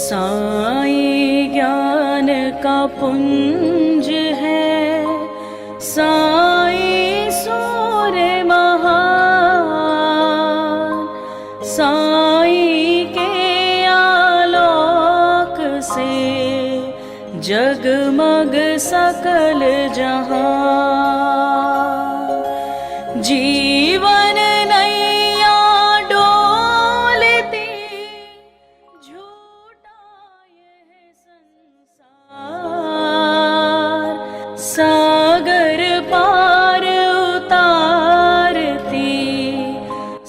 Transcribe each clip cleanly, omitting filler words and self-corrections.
साईं ज्ञान का पुंज है, साईं सूर्य महान, साईं के आलोक से जगमग सकल जहां। जीवन नैया डोलती, झूठा यह संसार, सागर पार उतारती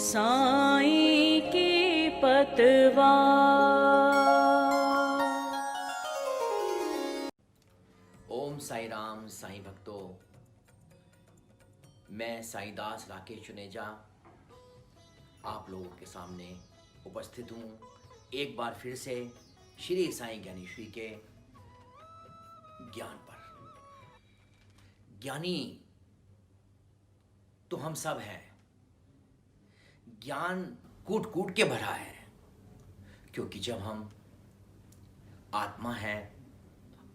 साईं की पतवार। ओम साई राम। साईं भक्तों, मैं साईं दास राकेश चुनेजा आप लोगों के सामने उपस्थित हूँ एक बार फिर से श्री साईं ज्ञानेश्वरी के ज्ञान पर। ज्ञानी तो हम सब हैं, ज्ञान कूट कूट के भरा है, क्योंकि जब हम आत्मा हैं,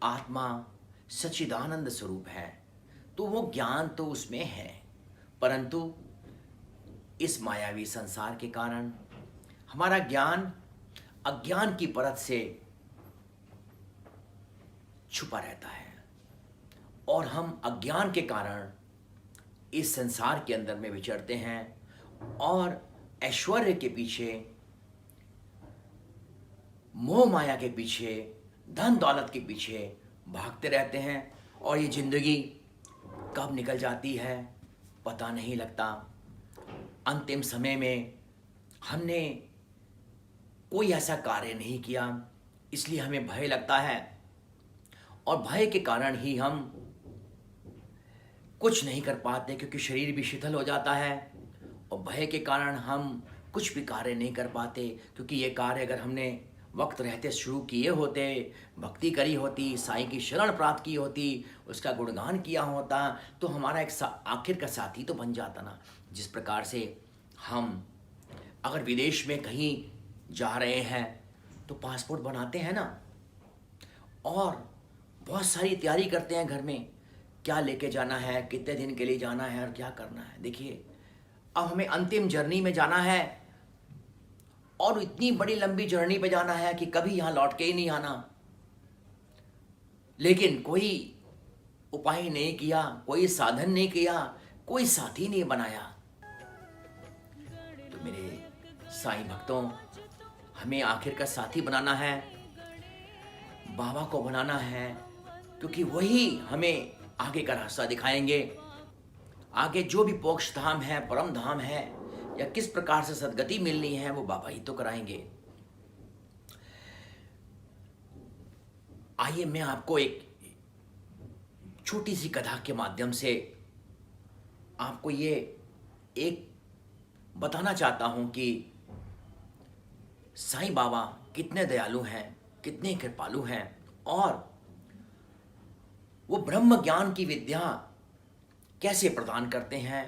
आत्मा सच्चिदानंद स्वरूप है, तो वो ज्ञान तो उसमें है, परंतु इस मायावी संसार के कारण हमारा ज्ञान अज्ञान की परत से छुपा रहता है और हम अज्ञान के कारण इस संसार के अंदर में विचरते हैं और ऐश्वर्य के पीछे, मोह माया के पीछे, धन दौलत के पीछे भागते रहते हैं और ये जिंदगी कब निकल जाती है पता नहीं लगता। अंतिम समय में हमने कोई ऐसा कार्य नहीं किया, इसलिए हमें भय लगता है और भय के कारण ही हम कुछ नहीं कर पाते, क्योंकि शरीर भी शिथिल हो जाता है और भय के कारण हम कुछ भी कार्य नहीं कर पाते। क्योंकि ये कार्य अगर हमने वक्त रहते शुरू किए होते, भक्ति करी होती, साईं की शरण प्राप्त की होती, उसका गुणगान किया होता, तो हमारा एक आखिर का साथी तो बन जाता ना। जिस प्रकार से हम अगर विदेश में कहीं जा रहे हैं तो पासपोर्ट बनाते हैं ना, और बहुत सारी तैयारी करते हैं घर में, क्या लेके जाना है, कितने दिन के लिए जाना है और क्या करना है। देखिए, अब हमें अंतिम जर्नी में जाना है और इतनी बड़ी लंबी जर्नी पे जाना है कि कभी यहाँ लौट के ही नहीं आना, लेकिन कोई उपाय नहीं किया, कोई साधन नहीं किया, कोई साथी नहीं बनाया। तो मेरे साईं भक्तों, हमें आखिर का साथी बनाना है, बाबा को बनाना है, क्योंकि वही हमें आगे का रास्ता दिखाएंगे। आगे जो भी मोक्ष धाम है, परम धाम है, या किस प्रकार से सदगति मिलनी है, वो बाबा ही तो कराएंगे। आइए मैं आपको एक छोटी सी कथा के माध्यम से आपको ये एक बताना चाहता हूं कि साईं बाबा कितने दयालु हैं, कितने कृपालु हैं, और वो ब्रह्म ज्ञान की विद्या कैसे प्रदान करते हैं।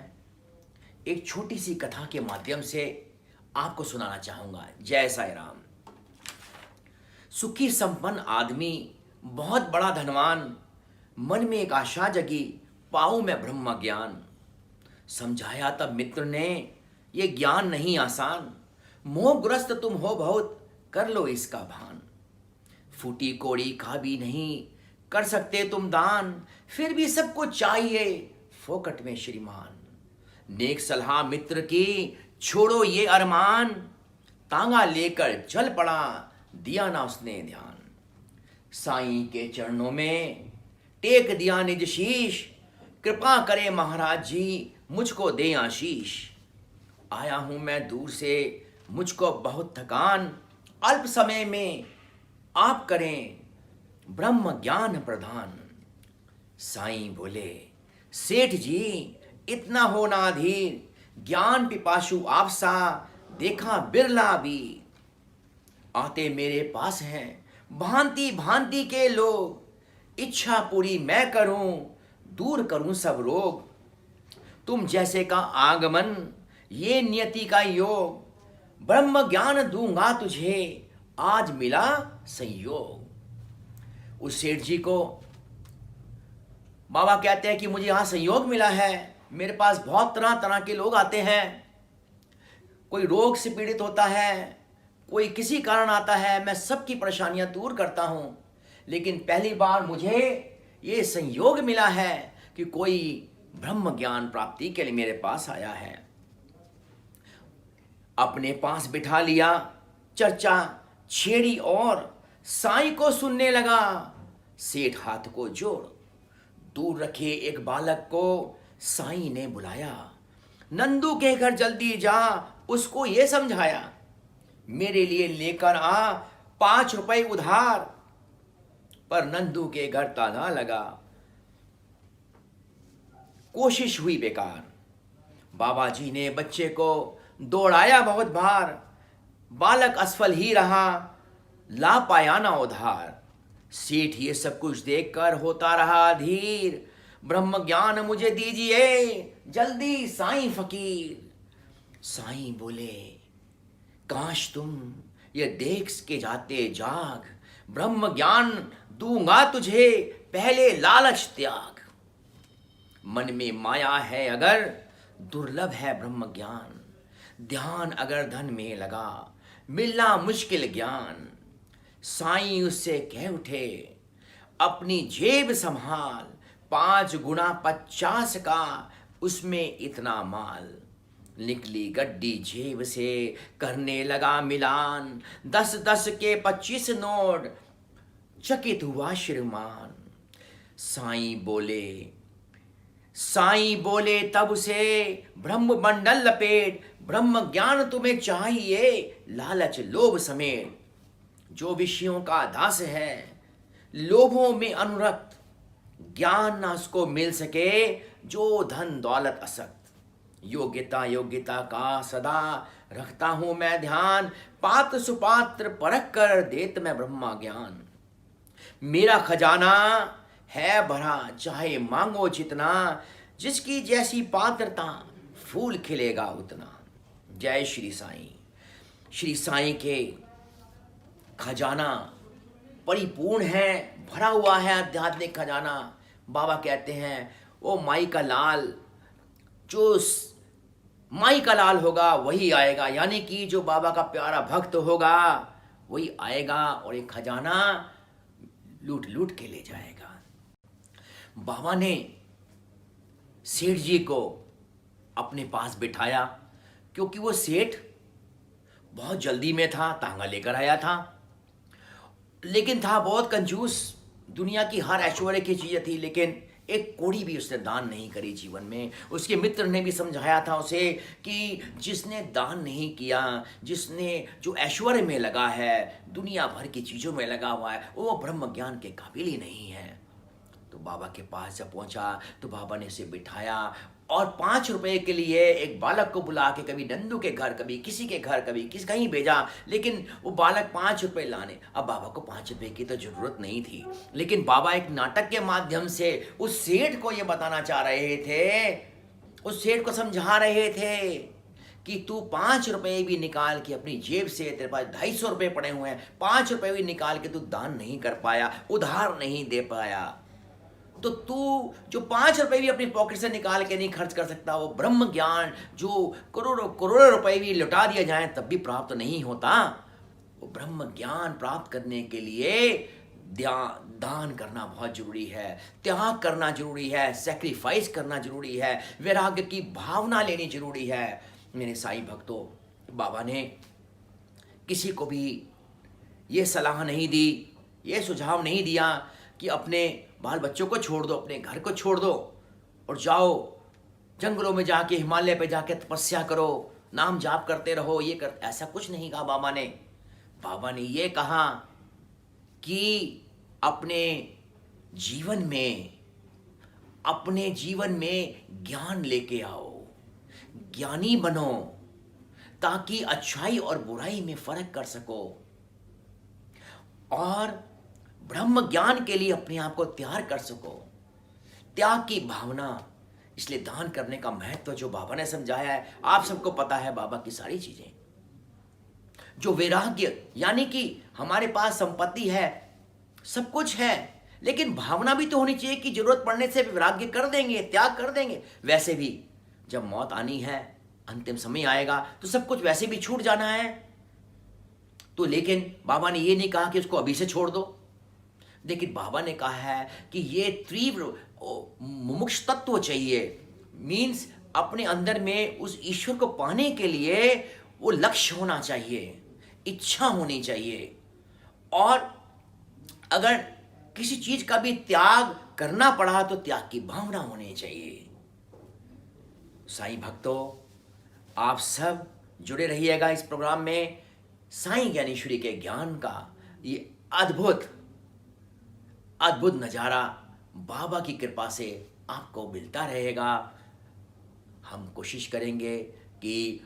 एक छोटी सी कथा के माध्यम से आपको सुनाना चाहूंगा। जय साईं राम। सुखी संपन्न आदमी, बहुत बड़ा धनवान, मन में एक आशा जगी, पाऊं मैं ब्रह्म ज्ञान। समझाया तब मित्र ने, ये ज्ञान नहीं आसान, मोहग्रस्त तुम हो बहुत, कर लो इसका भान। फूटी कोड़ी का भी नहीं कर सकते तुम दान, फिर भी सबको चाहिए फोकट में श्रीमान। नेक सलाह मित्र की, छोड़ो ये अरमान, तांगा लेकर चल पड़ा, दिया ना उसने ध्यान। साईं के चरणों में टेक दिया निज शीश, कृपा करे महाराज जी, मुझको दे आशीष। आया हूं मैं दूर से, मुझको बहुत थकान, अल्प समय में आप करें ब्रह्म ज्ञान प्रदान। साईं बोले, सेठ जी इतना हो ना धीर, ज्ञान पिपासु आप सा, देखा बिरला भी। आते मेरे पास हैं भांति भांति के लोग, इच्छा पूरी मैं करूं, दूर करूं सब रोग। तुम जैसे का आगमन, ये नियति का योग, ब्रह्म ज्ञान दूंगा तुझे, आज मिला संयोग। उस सेठ जी को बाबा कहते हैं कि मुझे यहाँ संयोग मिला है, मेरे पास बहुत तरह तरह के लोग आते हैं, कोई रोग से पीड़ित होता है, कोई किसी कारण आता है, मैं सबकी परेशानियां दूर करता हूं, लेकिन पहली बार मुझे ये संयोग मिला है कि कोई ब्रह्म ज्ञान प्राप्ति के लिए मेरे पास आया है। अपने पास बिठा लिया, चर्चा छेड़ी और साईं को सुनने लगा। सेठ हाथ को जोड़ दूर रखे एक बालक को साईं ने बुलाया। नंदू के घर जल्दी जा, उसको ये समझाया, मेरे लिए लेकर आ 5 रुपए उधार। पर नंदू के घर ताला लगा, कोशिश हुई बेकार। बाबा जी ने बच्चे को दौड़ाया बहुत बार, बालक असफल ही रहा, ला पाया ना उधार। सेठ ये सब कुछ देखकर होता रहा धीर, ब्रह्म ज्ञान मुझे दीजिए जल्दी साईं फकीर। साईं बोले, काश तुम ये देख के जाते जाग, ब्रह्म ज्ञान दूंगा तुझे, पहले लालच त्याग। मन में माया है अगर, दुर्लभ है ब्रह्म ज्ञान, ध्यान अगर धन में लगा, मिलना मुश्किल ज्ञान। साईं उससे कह उठे, अपनी जेब संभाल, 5 गुना 50 का उसमें इतना माल। निकली गड्डी जेब से, करने लगा मिलान, 10-10 के 25 नोट, चकित हुआ श्रीमान। साईं बोले तब से, ब्रह्म मंडल लपेट, ब्रह्म ज्ञान तुम्हें चाहिए लालच लोभ समेत। जो विषयों का दास है, लोभों में अनुरक्त, ज्ञान ना उसको मिल सके जो धन दौलत असक्त। योग्यता का सदा रखता हूं मैं ध्यान, पात्र सुपात्र परख कर देत मैं ब्रह्मा ज्ञान। मेरा खजाना है भरा, चाहे मांगो जितना, जिसकी जैसी पात्रता फूल खिलेगा उतना। जय श्री साईं। श्री साईं के खजाना परिपूर्ण है, भरा हुआ है आध्यात्मिक खजाना। बाबा कहते हैं वो माई का लाल, जो माई का लाल होगा वही आएगा, यानी कि जो बाबा का प्यारा भक्त होगा वही आएगा और एक खजाना लूट लूट के ले जाएगा। बाबा ने सेठ जी को अपने पास बिठाया, क्योंकि वो सेठ बहुत जल्दी में था, तांगा लेकर आया था, लेकिन था बहुत कंजूस। दुनिया की हर ऐश्वर्य की चीज़ें थी, लेकिन एक कौड़ी भी उसने दान नहीं करी जीवन में। उसके मित्र ने भी समझाया था उसे कि जिसने दान नहीं किया, जिसने जो ऐश्वर्य में लगा है, दुनिया भर की चीज़ों में लगा हुआ है, वो ब्रह्म ज्ञान के काबिल ही नहीं है। तो बाबा के पास जब पहुंचा तो बाबा ने उसे बिठाया और 5 रुपए के लिए एक बालक को बुला के कभी नंदू के घर, कभी किसी के घर, कभी कहीं भेजा, लेकिन वो बालक 5 रुपए लाने। अब बाबा को 5 रुपए की तो जरूरत नहीं थी, लेकिन बाबा एक नाटक के माध्यम से उस सेठ को ये बताना चाह रहे थे, उस सेठ को समझा रहे थे कि तू 5 रुपए भी निकाल के अपनी जेब से, तेरे पास 250 रुपए पड़े हुए हैं, 5 रुपए भी निकाल के तू दान नहीं कर पाया, उधार नहीं दे पाया, तो तू जो 5 रुपए भी अपनी पॉकेट से निकाल के नहीं खर्च कर सकता, वो ब्रह्म ज्ञान जो करोड़ों करोड़ों रुपए भी लौटा दिया जाए तब भी प्राप्त नहीं होता। वो ब्रह्म ज्ञान प्राप्त करने के लिए दान करना बहुत जरूरी है, त्याग करना जरूरी है, सेक्रीफाइस करना जरूरी है, वैराग्य की भावना लेनी जरूरी है। मेरे साईं भक्तों, बाबा ने किसी को भी ये सलाह नहीं दी, ये सुझाव नहीं दिया कि अपने बाल बच्चों को छोड़ दो, अपने घर को छोड़ दो और जाओ जंगलों में जाके, हिमालय पे जाके तपस्या करो, नाम जाप करते रहो, ये कर, ऐसा कुछ नहीं कहा बाबा ने। बाबा ने ये कहा कि अपने जीवन में ज्ञान लेके आओ, ज्ञानी बनो, ताकि अच्छाई और बुराई में फर्क कर सको और ब्रह्म ज्ञान के लिए अपने आप को तैयार कर सको। त्याग की भावना, इसलिए दान करने का महत्व जो बाबा ने समझाया है, आप सबको पता है बाबा की सारी चीजें। जो वैराग्य, यानी कि हमारे पास संपत्ति है, सब कुछ है, लेकिन भावना भी तो होनी चाहिए कि जरूरत पड़ने से वैराग्य कर देंगे, त्याग कर देंगे। वैसे भी जब मौत आनी है, अंतिम समय आएगा, तो सब कुछ वैसे भी छूट जाना है। तो लेकिन बाबा ने ये नहीं कहा कि उसको अभी से छोड़ दो, लेकिन बाबा ने कहा है कि ये तीव्र मुमुक्ष तत्व चाहिए। मीन्स अपने अंदर में उस ईश्वर को पाने के लिए वो लक्ष्य होना चाहिए, इच्छा होनी चाहिए, और अगर किसी चीज का भी त्याग करना पड़ा तो त्याग की भावना होनी चाहिए। साईं भक्तों, आप सब जुड़े रहिएगा इस प्रोग्राम में। साईं ज्ञानेश्वरी के ज्ञान का ये अद्भुत अद्भुत नजारा बाबा की कृपा से आपको मिलता रहेगा। हम कोशिश करेंगे कि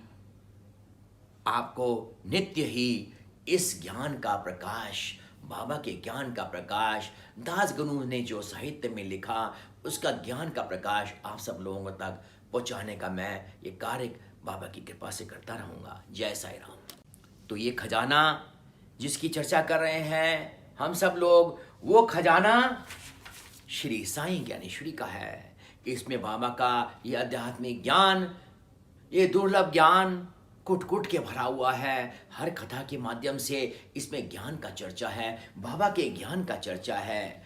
आपको नित्य ही इस ज्ञान का प्रकाश, बाबा के ज्ञान का प्रकाश, दास गुरु ने जो साहित्य में लिखा उसका ज्ञान का प्रकाश आप सब लोगों तक पहुंचाने का मैं ये कार्य बाबा की कृपा से करता रहूँगा। जय साईं राम। तो ये खजाना जिसकी चर्चा कर रहे हैं हम सब लोग, वो खजाना श्री साईं ज्ञानेश्वरी का है। इसमें बाबा का ये आध्यात्मिक ज्ञान, ये दुर्लभ ज्ञान कुट कुट के भरा हुआ है। हर कथा के माध्यम से इसमें ज्ञान का चर्चा है, बाबा के ज्ञान का चर्चा है।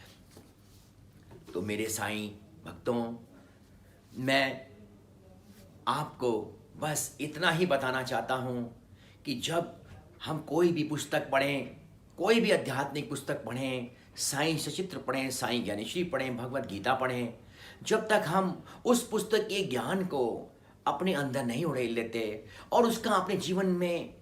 तो मेरे साईं भक्तों, मैं आपको बस इतना ही बताना चाहता हूँ कि जब हम कोई भी पुस्तक पढ़ें, कोई भी आध्यात्मिक पुस्तक पढ़ें, साईं सचित्र पढ़ें, साईं ज्ञानेश्वरी पढ़ें, भगवत गीता पढ़ें, जब तक हम उस पुस्तक के ज्ञान को अपने अंदर नहीं उड़ेल लेते और उसका अपने जीवन में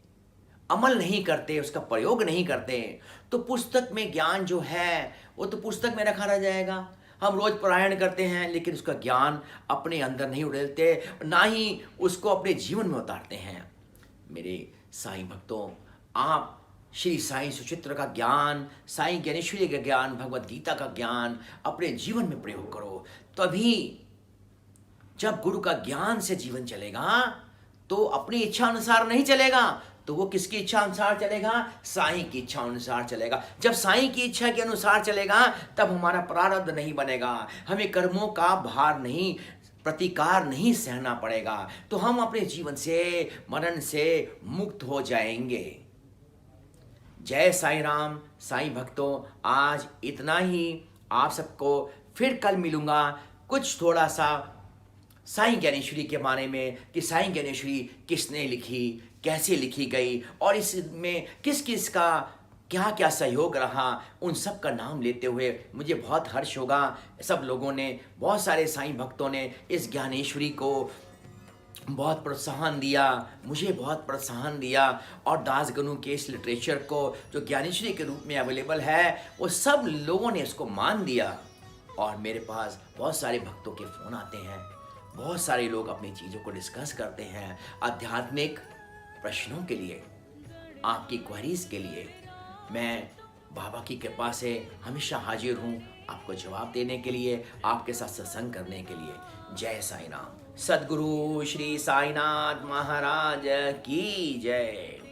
अमल नहीं करते, उसका प्रयोग नहीं करते, तो पुस्तक में ज्ञान जो है वो तो पुस्तक में रखा रह जाएगा। हम रोज पारायण करते हैं लेकिन उसका ज्ञान अपने अंदर नहीं उड़ेलते, ना ही उसको अपने जीवन में उतारते हैं। मेरे साईं भक्तों, आप श्री साईं सुचित्र का ज्ञान, साईं ज्ञानेश्वरी का ज्ञान, भगवत गीता का ज्ञान अपने जीवन में प्रयोग करो। तभी जब गुरु का ज्ञान से जीवन चलेगा तो अपनी इच्छा अनुसार नहीं चलेगा, तो वो किसकी इच्छा अनुसार चलेगा? साईं की इच्छा अनुसार चलेगा। जब साईं की इच्छा के अनुसार चलेगा तब हमारा प्रारब्ध नहीं बनेगा, हमें कर्मों का भार नहीं, प्रतिकार नहीं सहना पड़ेगा, तो हम अपने जीवन से, मरण से मुक्त हो जाएंगे। जय साईं राम। साईं भक्तों, आज इतना ही। आप सबको फिर कल मिलूंगा कुछ थोड़ा सा साईं ज्ञानेश्वरी के बारे में कि साईं ज्ञानेश्वरी किसने लिखी, कैसे लिखी गई और इसमें किस किस का क्या क्या सहयोग रहा, उन सब का नाम लेते हुए मुझे बहुत हर्ष होगा। सब लोगों ने, बहुत सारे साईं भक्तों ने इस ज्ञानेश्वरी को बहुत प्रोत्साहन दिया, मुझे बहुत प्रोत्साहन दिया, और दास गनु के इस लिटरेचर को जो ज्ञानेश्वरी के रूप में अवेलेबल है वो सब लोगों ने इसको मान दिया। और मेरे पास बहुत सारे भक्तों के फ़ोन आते हैं, बहुत सारे लोग अपनी चीज़ों को डिस्कस करते हैं। आध्यात्मिक प्रश्नों के लिए, आपकी क्वेरीज के लिए मैं बाबा की कृपा से हमेशा हाजिर हूँ, आपको जवाब देने के लिए, आपके साथ सत्संग करने के लिए। जय साईं राम। सद्गुरु श्री साईनाथ महाराज की जय।